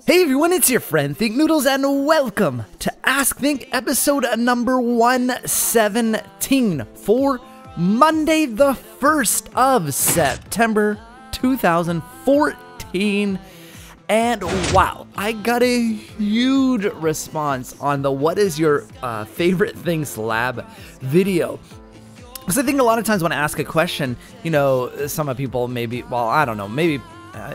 Hey everyone, it's your friend Thinknoodles, and welcome to Ask Think episode number 117 for Monday the 1st of September 2014. And wow, I got a huge response on the what is your favorite things lab video. Because I think a lot of times when I ask a question, you know, some people maybe, well, I don't know, maybe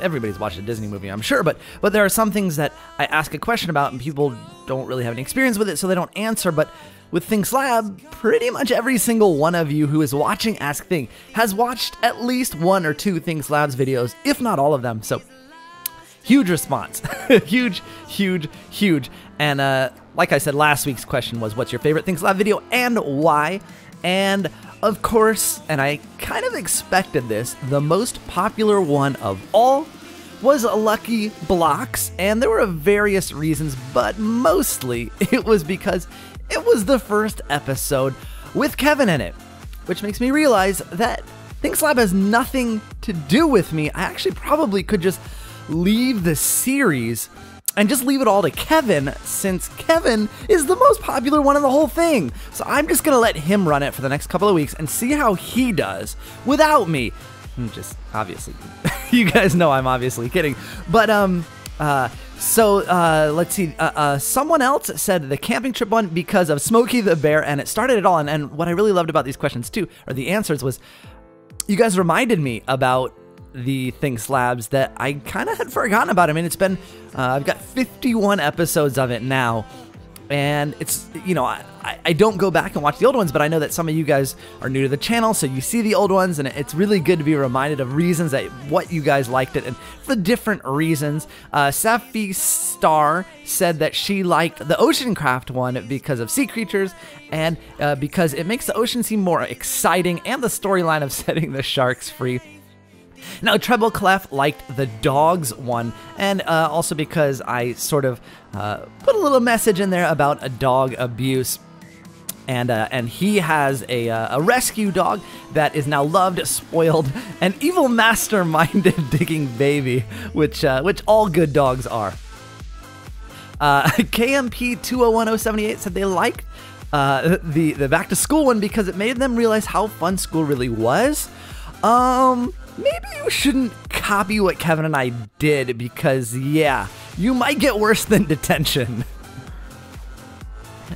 everybody's watched a Disney movie, I'm sure, but there are some things that I ask a question about and people don't really have any experience with it, so they don't answer. But with Things Lab, pretty much every single one of you who is watching Ask Think has watched at least one or two Things Labs videos, if not all of them. So huge response. huge. And like I said, last week's question was, what's your favorite Things Lab video and why? And of course, and I kind of expected this, the most popular one of all was Lucky Blocks, and there were various reasons, but mostly it was because it was the first episode with Kevin in it, which makes me realize that Things Lab has nothing to do with me. I actually probably could just leave the series and just leave it all to Kevin, since Kevin is the most popular one in the whole thing. So I'm just gonna let him run it for the next couple of weeks and see how he does without me. Just obviously, you guys know I'm obviously kidding. But let's see. Someone else said the camping trip one because of Smokey the Bear, and it started it all. And what I really loved about these questions too, or the answers, was you guys reminded me about the Things Labs that I kind of had forgotten about. I mean, it's been, I've got 51 episodes of it now, and it's, you know, I don't go back and watch the old ones, but I know that some of you guys are new to the channel, so you see the old ones, and it's really good to be reminded of reasons that what you guys liked it, and for different reasons. Safi Star said that she liked the Oceancraft one because of sea creatures, and because it makes the ocean seem more exciting, and the storyline of setting the sharks free. Now, Treble Clef liked the dogs one, and also because I sort of put a little message in there about a dog abuse. And he has a rescue dog that is now loved, spoiled, and evil masterminded digging baby, which all good dogs are. KMP 201078 said they liked the back to school one because it made them realize how fun school really was. Maybe you shouldn't copy what Kevin and I did, because, yeah, you might get worse than detention.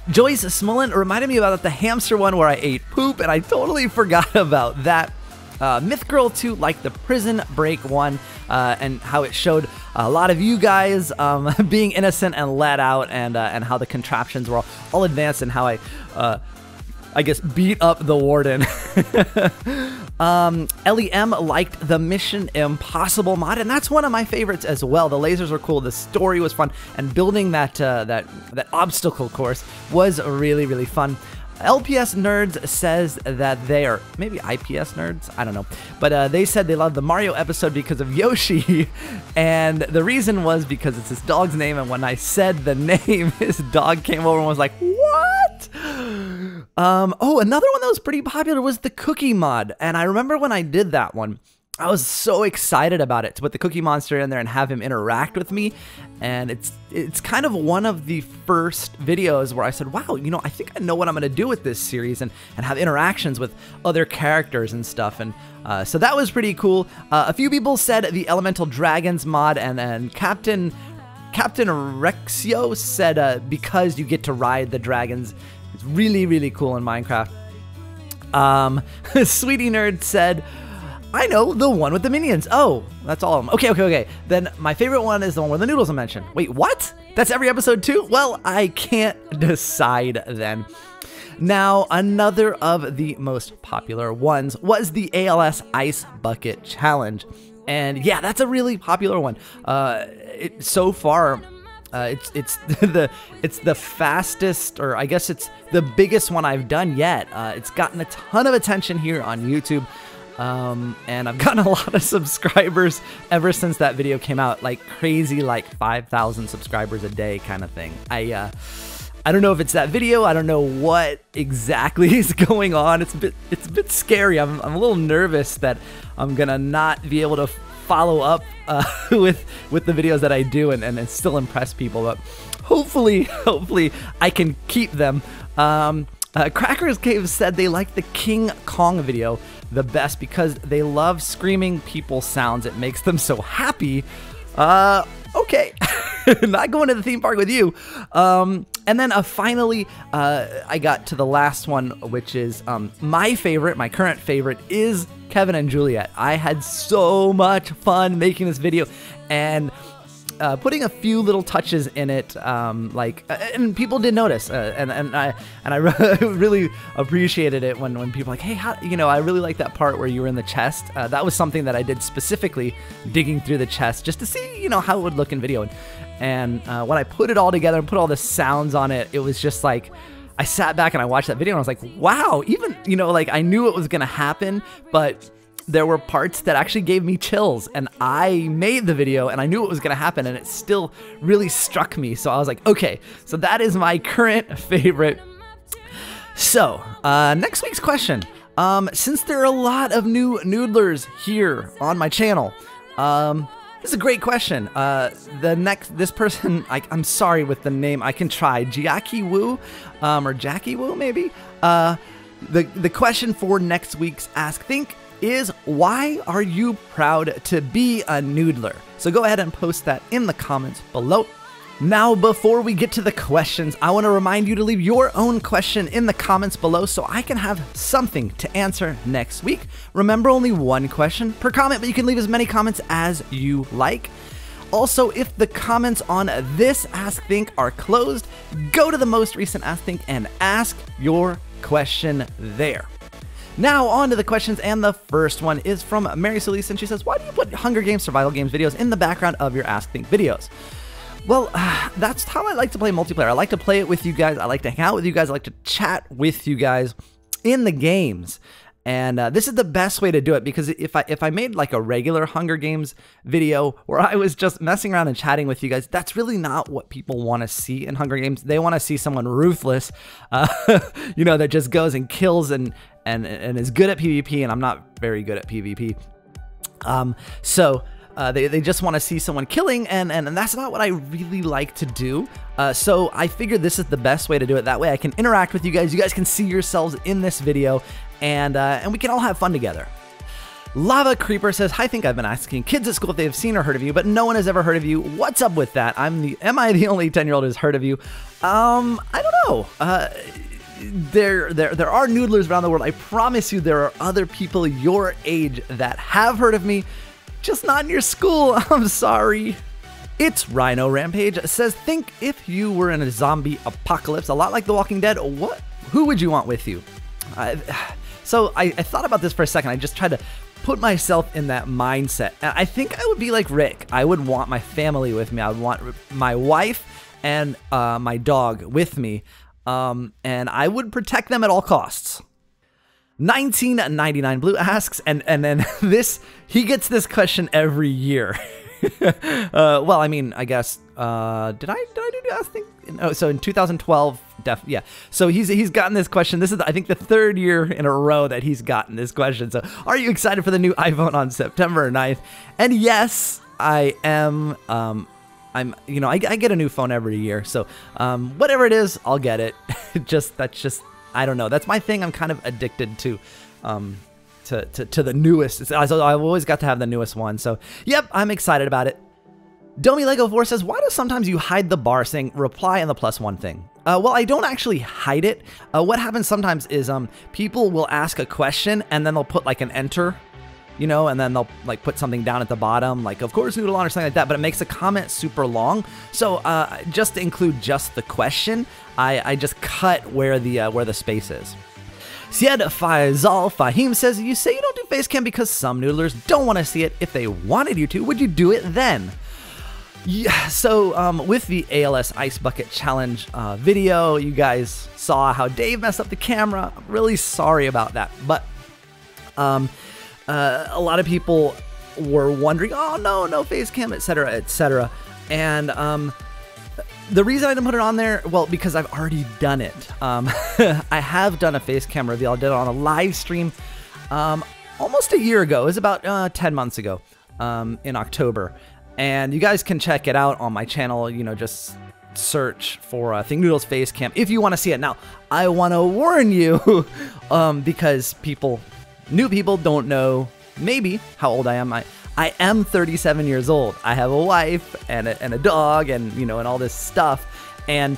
Joyce Smullen reminded me about the hamster one where I ate poop, and I totally forgot about that. Myth Girl 2 liked the prison break one, and how it showed a lot of you guys being innocent and let out, and how the contraptions were all advanced, and how I guess beat up the warden. Ellie M liked the Mission Impossible mod, and that's one of my favorites as well. The lasers were cool, the story was fun, and building that obstacle course was really fun. LPS Nerds says that they are, maybe IPS Nerds, I don't know, but they said they loved the Mario episode because of Yoshi, and the reason was because it's his dog's name, and when I said the name, his dog came over and was like, what? Oh, another one that was pretty popular was the Cookie mod, and I remember when I did that one, I was so excited about it, to put the Cookie Monster in there and have him interact with me. And it's kind of one of the first videos where I said, wow, you know, I think I know what I'm going to do with this series, and have interactions with other characters and stuff. And so that was pretty cool. A few people said the Elemental Dragons mod, and then Captain Rexio said because you get to ride the dragons. It's really cool in Minecraft. Sweetie Nerd said, I know, the one with the minions. Oh, that's all of them. Okay. Then my favorite one is the one where the noodles are mentioned. Wait, what? That's every episode too? Well, I can't decide then. Now, another of the most popular ones was the ALS Ice Bucket Challenge. And yeah, that's a really popular one. So far, it's the fastest, or I guess it's the biggest one I've done yet. It's gotten a ton of attention here on YouTube. And I've gotten a lot of subscribers ever since that video came out, like crazy, like 5,000 subscribers a day kind of thing. I don't know if it's that video. I don't know what exactly is going on. It's a bit scary. I'm a little nervous that I'm gonna not be able to follow up with the videos that I do and still impress people. But hopefully I can keep them. Crackers Cave said they like the King Kong video the best because they love screaming people sounds. It makes them so happy. Okay. Not going to the theme park with you. And then finally, I got to the last one, which is my favorite, my current favorite, is Kevin and Juliet. I had so much fun making this video and putting a few little touches in it, and people did notice, and I really appreciated it when people were like, hey, I really like that part where you were in the chest. That was something that I did specifically, digging through the chest just to see, how it would look in video. And when I put it all together and put all the sounds on it, it was just like, I sat back and I watched that video and I was like, wow, even, I knew it was gonna happen, but there were parts that actually gave me chills, and I made the video and I knew it was going to happen, and it still really struck me. So I was like, okay, so that is my current favorite. So next week's question, since there are a lot of new noodlers here on my channel, this is a great question. This person, I'm sorry with the name, I can try, Jackie Wu, or Jackie Wu maybe. The question for next week's Ask Think is, why are you proud to be a noodler? So go ahead and post that in the comments below. Now, before we get to the questions, I want to remind you to leave your own question in the comments below so I can have something to answer next week. Remember, only one question per comment, but you can leave as many comments as you like. Also, if the comments on this Ask Think are closed, go to the most recent Ask Think and ask your question there. Now on to the questions, and the first one is from Mary Solis, and she says, why do you put Hunger Games survival games videos in the background of your Ask Think videos? Well, that's how I like to play multiplayer. I like to play it with you guys. I like to hang out with you guys. I like to chat with you guys in the games. And this is the best way to do it, because if I made like a regular Hunger Games video where I was just messing around and chatting with you guys, that's really not what people want to see in Hunger Games. They want to see someone ruthless, that just goes and kills and is good at PvP, and I'm not very good at PvP. They just want to see someone killing, and that's not what I really like to do. So I figured this is the best way to do it. That way I can interact with you guys. You guys can see yourselves in this video, and we can all have fun together. Lava Creeper says, I think I've been asking kids at school if they've seen or heard of you, but no one has ever heard of you. What's up with that? Am I the only 10-year-old who's heard of you? I don't know. There are noodlers around the world. I promise you there are other people your age that have heard of me, just not in your school. I'm sorry. It's Rhino Rampage says, think if you were in a zombie apocalypse, a lot like The Walking Dead, who would you want with you? So I thought about this for a second. I just tried to put myself in that mindset. And I think I would be like Rick. I would want my family with me. I would want my wife and my dog with me. And I would protect them at all costs. 1999 Blue asks, and then he gets this question every year. Well, I mean, I guess, did I do that thing? Oh, so in 2012, yeah. So he's gotten this question. This is, I think, the third year in a row that he's gotten this question. So are you excited for the new iPhone on September 9th? And yes, I am. I get a new phone every year. So whatever it is, I'll get it. I don't know. That's my thing. I'm kind of addicted to the newest. I've always got to have the newest one. So, yep, I'm excited about it. Domi Lego 4 says, why do sometimes you hide the bar saying reply and the +1 thing? Well, I don't actually hide it. What happens sometimes is people will ask a question and then they'll put like an enter, and then they'll like put something down at the bottom, like of course Noodle on or something like that, but it makes a comment super long. So just to include just the question, I just cut where the space is. Syed Faisal Fahim says, you say you don't do face cam because some noodlers don't want to see it. If they wanted you to, would you do it then? Yeah, so with the ALS Ice Bucket Challenge video, you guys saw how Dave messed up the camera. I'm really sorry about that, but a lot of people were wondering, oh no face cam, etc., etc. And the reason I didn't put it on there, well, because I've already done it. I have done a face cam reveal. I did it on a live stream almost a year ago. It was about 10 months ago. in October, and you guys can check it out on my channel. You know, just search for Thinknoodles face cam if you want to see it. Now, I want to warn you because new people don't know maybe how old I am. I am 37 years old. I have a wife and a dog, and you know, and all this stuff, and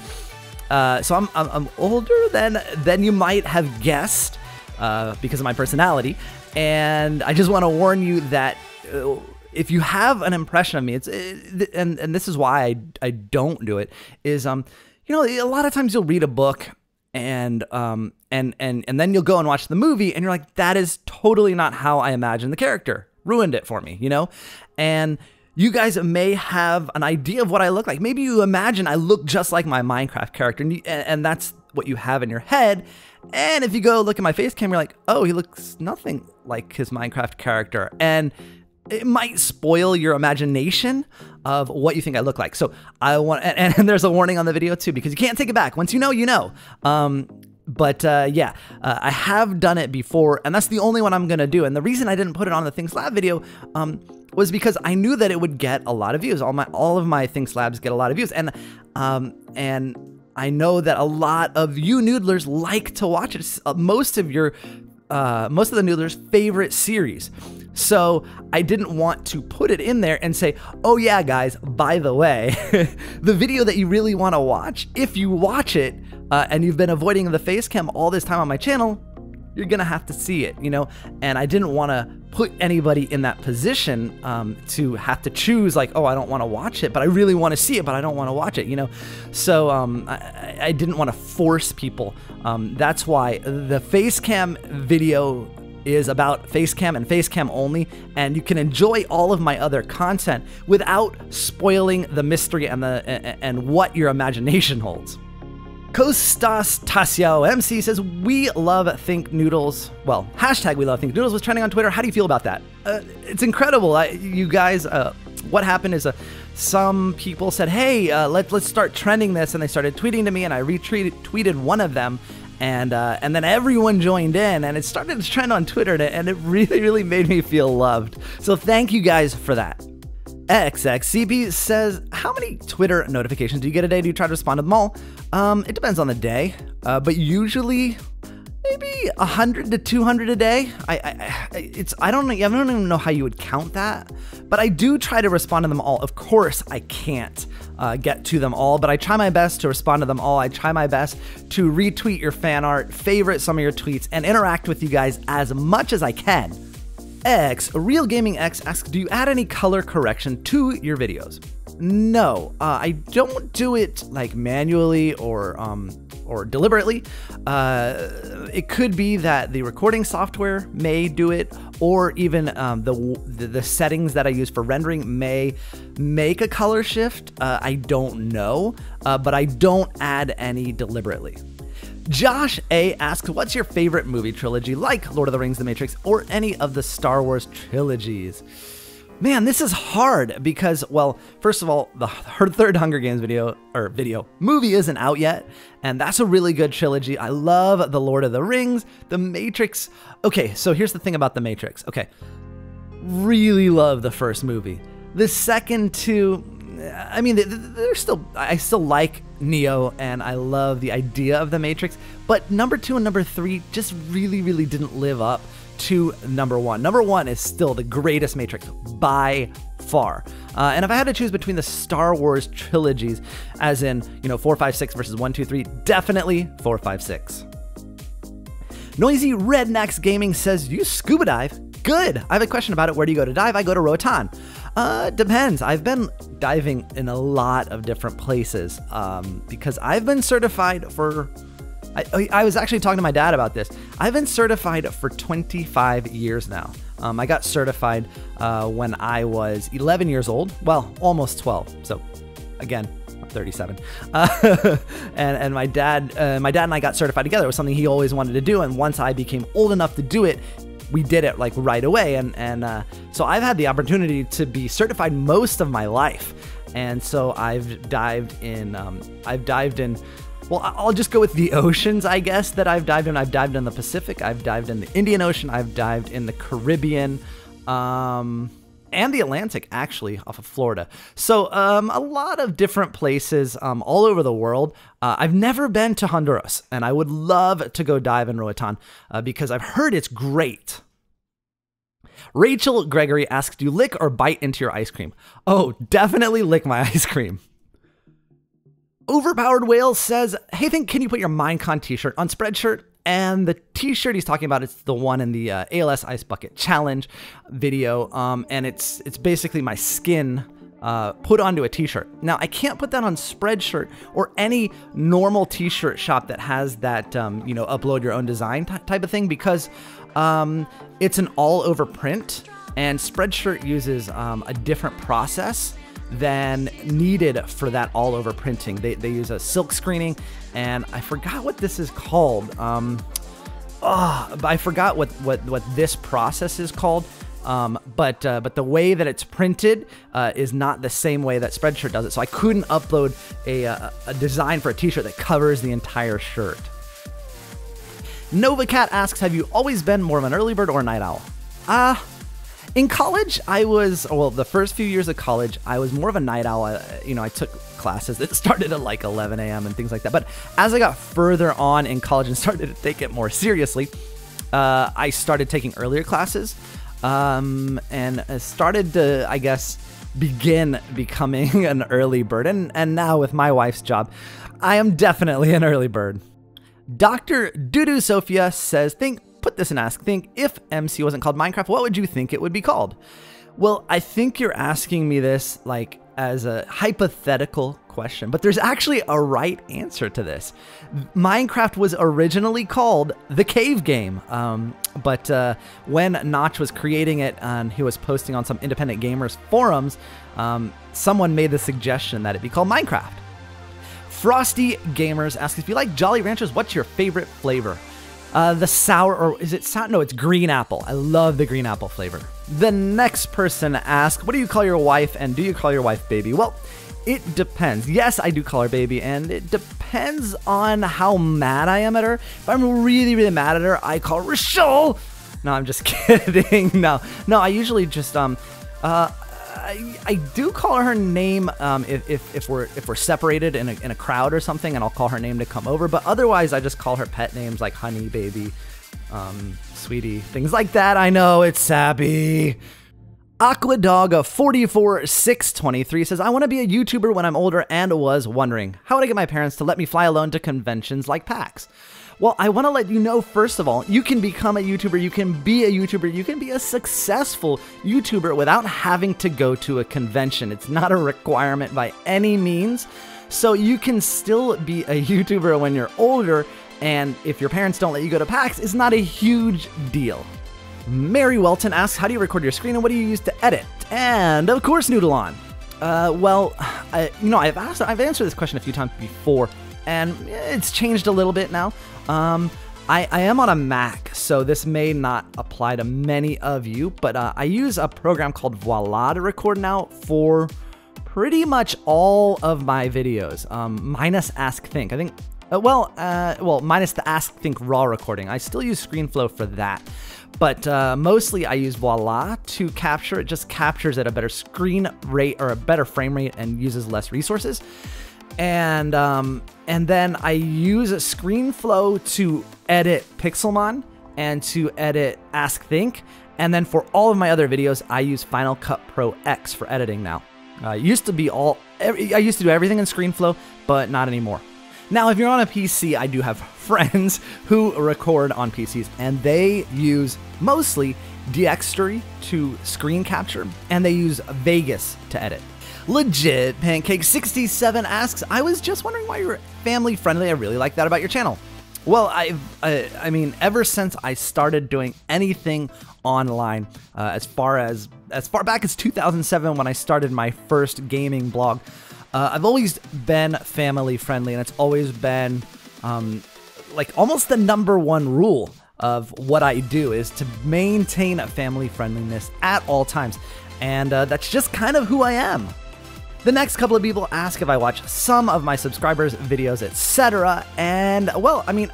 so I'm older than you might have guessed because of my personality. And I just want to warn you that if you have an impression of me, and this is why I don't do it, is you know, a lot of times you'll read a book and then you'll go and watch the movie and you're like, that is totally not how I imagined the character. Ruined it for me, you know? And you guys may have an idea of what I look like. Maybe you imagine I look just like my Minecraft character, and that's what you have in your head. And if you go look at my face cam, you're like, oh, he looks nothing like his Minecraft character. And it might spoil your imagination of what you think I look like. So I want, and there's a warning on the video too, because you can't take it back. Once you know, you know. I have done it before, and that's the only one I'm gonna do. And the reason I didn't put it on the Things Lab video was because I knew that it would get a lot of views. All of my Things Labs get a lot of views, and I know that a lot of you noodlers like to watch it. It's most of the noodlers' favorite series. So I didn't want to put it in there and say, oh yeah, guys, by the way, the video that you really want to watch, if you watch it and you've been avoiding the face cam all this time on my channel, you're gonna have to see it, you know? And I didn't want to put anybody in that position to have to choose like, oh, I don't want to watch it, but I really want to see it, but I don't want to watch it, you know? So I didn't want to force people. That's why the face cam video is about face cam and face cam only, and you can enjoy all of my other content without spoiling the mystery and what your imagination holds. Kostas Tasio MC says, we love Thinknoodles. Well, hashtag we love Thinknoodles was trending on Twitter. How do you feel about that? It's incredible. You guys, what happened is some people said, hey, let's start trending this, and they started tweeting to me, and I retweeted one of them. And then everyone joined in, and it started to trend on Twitter, and it really, really made me feel loved. So thank you guys for that. XXCP says, how many Twitter notifications do you get a day? Do you try to respond to them all? It depends on the day, but usually maybe 100 to 200 a day. I don't even know how you would count that, but I do try to respond to them all. Of course, I can't get to them all, but I try my best to respond to them all. I try my best to retweet your fan art, favorite some of your tweets, and interact with you guys as much as I can. Real Gaming X asks, do you add any color correction to your videos? No, I don't do it like manually or deliberately. It could be that the recording software may do it, or even the settings that I use for rendering may make a color shift. I don't know, but I don't add any deliberately. Josh A asks, what's your favorite movie trilogy, like Lord of the Rings, The Matrix, or any of the Star Wars trilogies? Man, this is hard because, well, first of all, the third Hunger Games movie isn't out yet, and that's a really good trilogy. I love The Lord of the Rings, The Matrix. Okay, so here's the thing about The Matrix. Okay, really love the first movie. The second two, I mean, I still like Neo, and I love the idea of the Matrix, but number 2 and number 3 just really, really didn't live up to number 1. Number 1 is still the greatest Matrix by far. And if I had to choose between the Star Wars trilogies, as in, 4, 5, 6 versus 1, 2, 3, definitely 4, 5, 6. Noisy Rednecks Gaming says, you scuba dive? Good. I have a question about it. Where do you go to dive? I go to Roatan. Depends. I've been diving in a lot of different places because I've been certified for... I was actually talking to my dad about this. I've been certified for 25 years now. I got certified when I was 11 years old. Well, almost 12. So, again, I'm 37. And my dad and I got certified together. It was something he always wanted to do. And once I became old enough to do it, we did it like right away. And so I've had the opportunity to be certified most of my life. And so I've dived in, well, I'll just go with the oceans, I guess, that I've dived in. I've dived in the Pacific, I've dived in the Indian Ocean, I've dived in the Caribbean, and and the Atlantic, actually, off of Florida. So a lot of different places all over the world. I've never been to Honduras, and I would love to go dive in Roatan because I've heard it's great. Rachel Gregory asks, do you lick or bite into your ice cream? Oh, definitely lick my ice cream. Overpowered Whale says, hey, can you put your Minecon t-shirt on Spreadshirt? And the t-shirt he's talking about, it's the one in the ALS Ice Bucket Challenge video, and it's basically my skin put onto a t-shirt. Now, I can't put that on Spreadshirt or any normal t-shirt shop that has that, upload your own design type of thing, because it's an all-over print, and Spreadshirt uses a different process than needed for that all-over printing. They use a silk screening, and I forgot what this is called. I forgot what this process is called. But the way that it's printed is not the same way that Spreadshirt does it. So I couldn't upload a design for a t-shirt that covers the entire shirt. NovaCat asks, have you always been more of an early bird or a night owl? In college, the first few years of college, I was more of a night owl. I took classes that started at like 11 a.m. and things like that. But as I got further on in college and started to take it more seriously, I started taking earlier classes and started to, I guess, begin becoming an early bird. And now with my wife's job, I am definitely an early bird. Dr. Dudu Sophia says, put this in Ask Think, if MC wasn't called Minecraft, what would you think it would be called? Well, I think you're asking me this like as a hypothetical question, but there's actually a right answer to this. Minecraft was originally called the Cave Game, but when Notch was creating it and he was posting on some independent gamers forums, someone made the suggestion that it be called Minecraft. Frosty Gamers asks, if you like Jolly Ranchers, what's your favorite flavor? The sour, or is it sour? No, it's green apple. I love the green apple flavor. The next person asks, what do you call your wife, and do you call your wife baby? Well, it depends. Yes, I do call her baby, and it depends on how mad I am at her. If I'm really, really mad at her, I call her Rachel. No, I'm just kidding. No, I usually just, I do call her name if we're separated in a crowd or something, and I'll call her name to come over. But otherwise, I just call her pet names like honey, baby, sweetie, things like that. I know it's sappy. Aquadog 44623 says, I want to be a YouTuber when I'm older and was wondering, how would I get my parents to let me fly alone to conventions like PAX? Well, I want to let you know, first of all, you can become a YouTuber, you can be a YouTuber, you can be a successful YouTuber without having to go to a convention. It's not a requirement by any means. So you can still be a YouTuber when you're older, and if your parents don't let you go to PAX, it's not a huge deal. Mary Welton asks, how do you record your screen and what do you use to edit? And of course, Noodle on. I've answered this question a few times before, and it's changed a little bit now. I am on a Mac, so this may not apply to many of you, but I use a program called Voila to record now for pretty much all of my videos, minus Ask Think. I think, minus the Ask Think raw recording. I still use ScreenFlow for that. But mostly I use Voila to capture. It just captures at a better screen rate or a better frame rate and uses less resources. And then I use a ScreenFlow to edit Pixelmon and to edit Ask Think. And then for all of my other videos, I use Final Cut Pro X for editing now. I used to do everything in ScreenFlow, but not anymore. Now, if you're on a PC, I do have friends who record on PCs, and they use mostly Dxtory to screen capture, and they use Vegas to edit. Legit Pancake 67 asks, I was just wondering why you're family friendly. I really like that about your channel. Well, I mean, ever since I started doing anything online, as far back as 2007 when I started my first gaming blog, I've always been family friendly, and it's always been like almost the #1 rule of what I do is to maintain a family friendliness at all times, and that's just kind of who I am. The next couple of people ask if I watch some of my subscribers' videos, etc. And, well, I mean,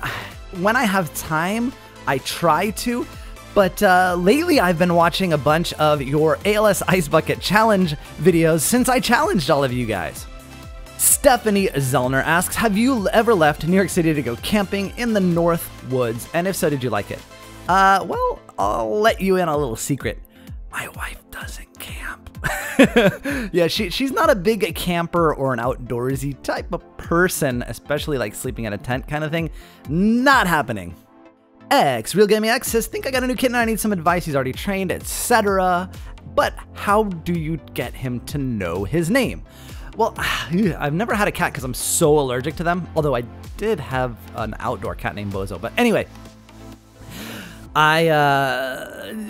when I have time, I try to, But lately I've been watching a bunch of your ALS Ice Bucket Challenge videos since I challenged all of you guys. Stephanie Zellner asks, have you ever left New York City to go camping in the North Woods? And if so, did you like it? Well, I'll let you in on a little secret. My wife doesn't camp. Yeah, she's not a big camper or an outdoorsy type of person, especially like sleeping in a tent kind of thing. Not happening. Real Gaming X says, think I got a new kitten and I need some advice. He's already trained, etc. But how do you get him to know his name? Well, I've never had a cat because I'm so allergic to them, although I did have an outdoor cat named Bozo. But anyway,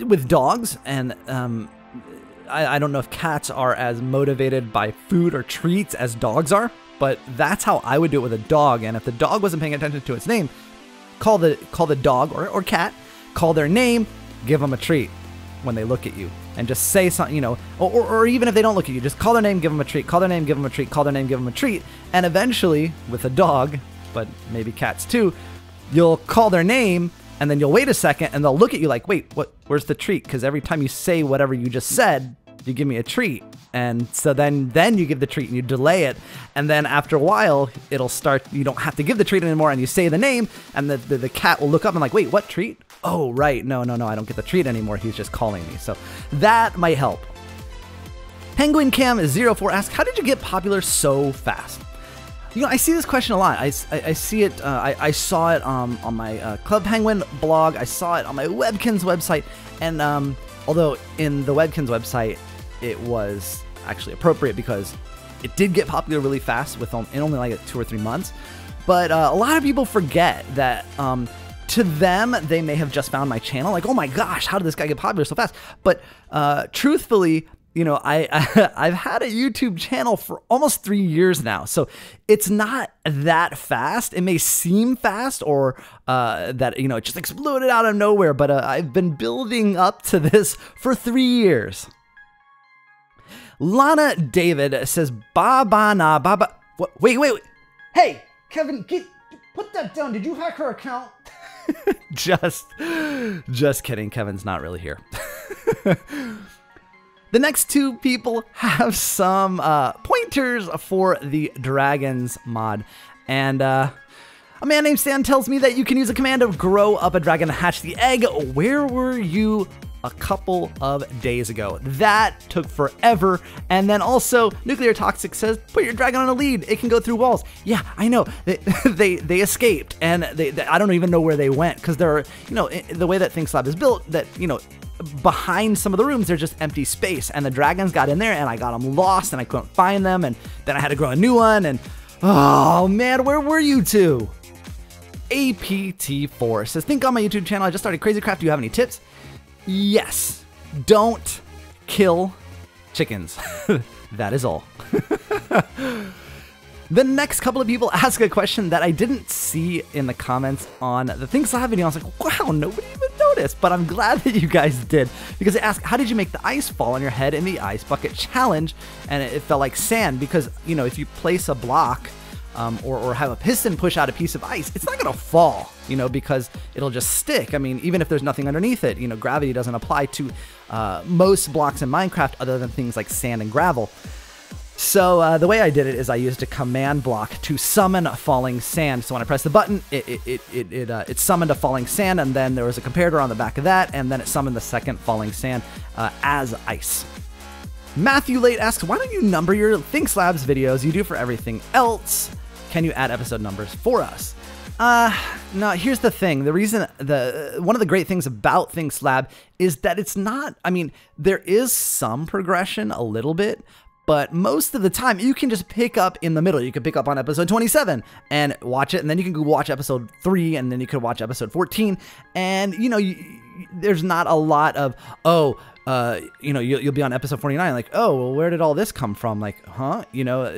with dogs, and I don't know if cats are as motivated by food or treats as dogs are, but that's how I would do it with a dog. And if the dog wasn't paying attention to its name, call the dog or cat, call their name, give them a treat when they look at you. And just say something, you know, or even if they don't look at you, just call their name, give them a treat, call their name, give them a treat, call their name, give them a treat. And eventually, with a dog, but maybe cats too, you'll call their name and then you'll wait a second and they'll look at you like, wait, where's the treat? Because every time you say whatever you just said, you give me a treat. And so then you give the treat and you delay it. And then after a while, it'll start, you don't have to give the treat anymore and you say the name and the cat will look up and like, wait, what treat? Oh, right. No, I don't get the treat anymore. He's just calling me. So that might help. Penguin Cam 04 asks, how did you get popular so fast? You know, I see this question a lot. I see it, I saw it on my Club Penguin blog. I saw it on my Webkins website. And although in the Webkins website, it was actually appropriate because it did get popular really fast in only like 2 or 3 months. But a lot of people forget that to them, they may have just found my channel like, oh my gosh, how did this guy get popular so fast? But truthfully, you know, I've had a YouTube channel for almost 3 years now. So it's not that fast. It may seem fast or that, you know, it just exploded out of nowhere. But I've been building up to this for 3 years. Lana David says, Baba na Baba. Wait. Hey, Kevin, put that down. Did you hack her account? Just kidding. Kevin's not really here. The next two people have some pointers for the Dragons mod. And a man named Stan tells me that you can use a command to grow up a dragon and hatch the egg. Where were you a couple of days ago? That took forever. And then also, Nuclear Toxic says, put your dragon on a lead. It can go through walls. Yeah, I know. They escaped. And I don't even know where they went. Because they're, you know, the way that ThinkSlab is built, that, you know, behind some of the rooms, there's just empty space. And the dragons got in there and I got them lost and I couldn't find them. And then I had to grow a new one. And, oh man, where were you two? APT4 says, think on my YouTube channel. I just started Crazy Craft. Do you have any tips? Yes. Don't kill chickens. That is all. The next couple of people ask a question that I didn't see in the comments on the ThinkSlab video. I was like, wow, nobody even noticed, but I'm glad that you guys did, because they asked, how did you make the ice fall on your head in the Ice Bucket Challenge? And it felt like sand because, you know, if you place a block or have a piston push out a piece of ice, it's not going to fall, you know, because it'll just stick. I mean, even if there's nothing underneath it, you know, gravity doesn't apply to most blocks in Minecraft other than things like sand and gravel. So the way I did it is I used a command block to summon falling sand. So when I pressed the button, it summoned a falling sand, and then there was a comparator on the back of that, and then it summoned the second falling sand as ice. Matthew Late asks, why don't you number your ThinkSlabs videos you do for everything else? Can you add episode numbers for us? No, here's the thing. The reason, one of the great things about ThinkSlab is that it's not, I mean, there is some progression a little bit, but most of the time you can just pick up in the middle. You could pick up on episode 27 and watch it, and then you can go watch episode 3, and then you could watch episode 14. And, you know, there's not a lot of, you know, you'll be on episode 49, like, oh, well, where did all this come from? Like, huh? You know,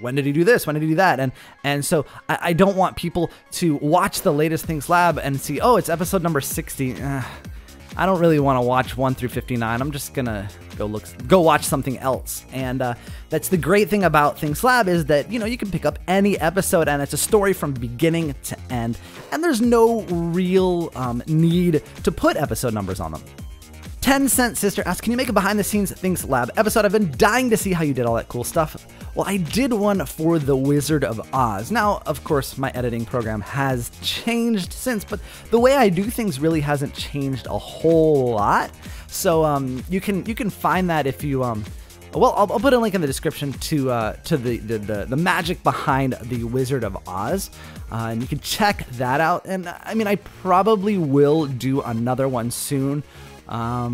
when did he do this? When did he do that? And so I don't want people to watch the latest ThinkSlab and see, oh, it's episode number 60. I don't really want to watch 1 through 59. I'm just gonna go watch something else. And that's the great thing about Things Lab, is that, you know, you can pick up any episode and it's a story from beginning to end, and there's no real need to put episode numbers on them. 10 Cent Sister asks, can you make a behind the scenes Things Lab episode? I've been dying to see how you did all that cool stuff. Well, I did one for The Wizard of Oz. Now, of course, my editing program has changed since, but the way I do things really hasn't changed a whole lot. So you can find that if you well, I'll put a link in the description to the magic behind The Wizard of Oz, and you can check that out. And I mean, I probably will do another one soon. I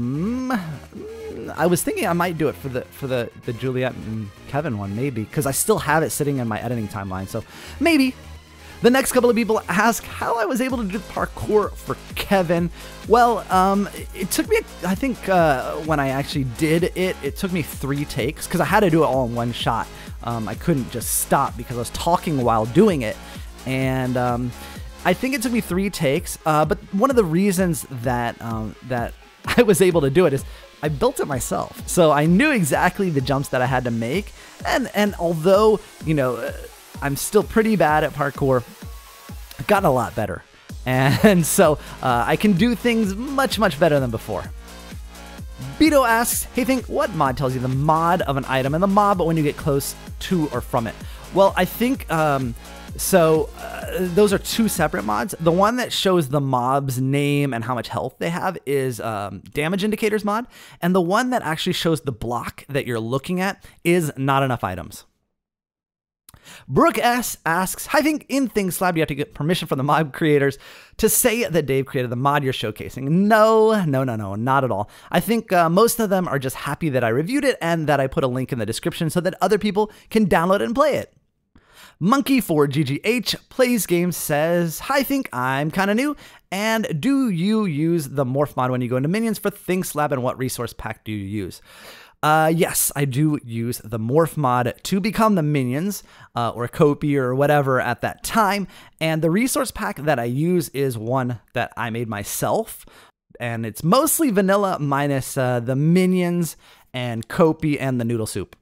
was thinking I might do it for the Juliet and Kevin one, maybe, because I still have it sitting in my editing timeline, so maybe. The next couple of people ask how I was able to do parkour for Kevin. Well, it took me, I think, when I actually did it, it took me 3 takes, because I had to do it all in one shot. I couldn't just stop because I was talking while doing it, and I think it took me 3 takes, but one of the reasons that I was able to do it is I built it myself. So I knew exactly the jumps that I had to make, and although, you know, I'm still pretty bad at parkour, I've gotten a lot better. And so I can do things much, much better than before. Beto asks, hey Think, what mod tells you the mod of an item and the mob when you get close to or from it? Well, I think those are 2 separate mods. The one that shows the mob's name and how much health they have is damage indicators mod, and the one that actually shows the block that you're looking at is not enough items. Brooke S asks, I think in Things Lab you have to get permission from the mod creators to say that Dave created the mod you're showcasing. No, not at all. I think most of them are just happy that I reviewed it and that I put a link in the description so that other people can download it and play it. Monkey4GGH Plays Games says, hi Think, I'm kinda new, and do you use the morph mod when you go into Minions for Things Lab, and what resource pack do you use? Yes, I do use the morph mod to become the Minions, or Kopi or whatever at that time, and the resource pack that I use is one that I made myself, and it's mostly vanilla minus the Minions and Kopi and the noodle soup.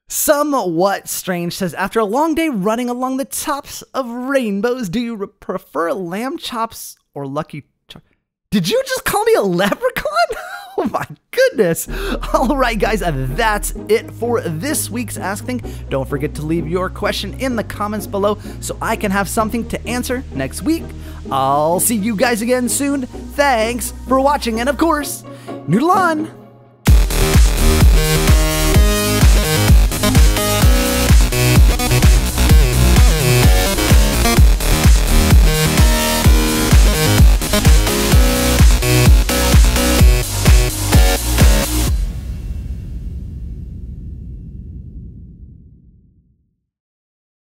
Somewhat Strange says, after a long day running along the tops of rainbows, do you prefer lamb chops or Lucky Charms? Did you just call me a leprechaun? Oh my goodness. All right, guys, that's it for this week's Ask Think. Don't forget to leave your question in the comments below so I can have something to answer next week. I'll see you guys again soon. Thanks for watching, and of course, noodle on!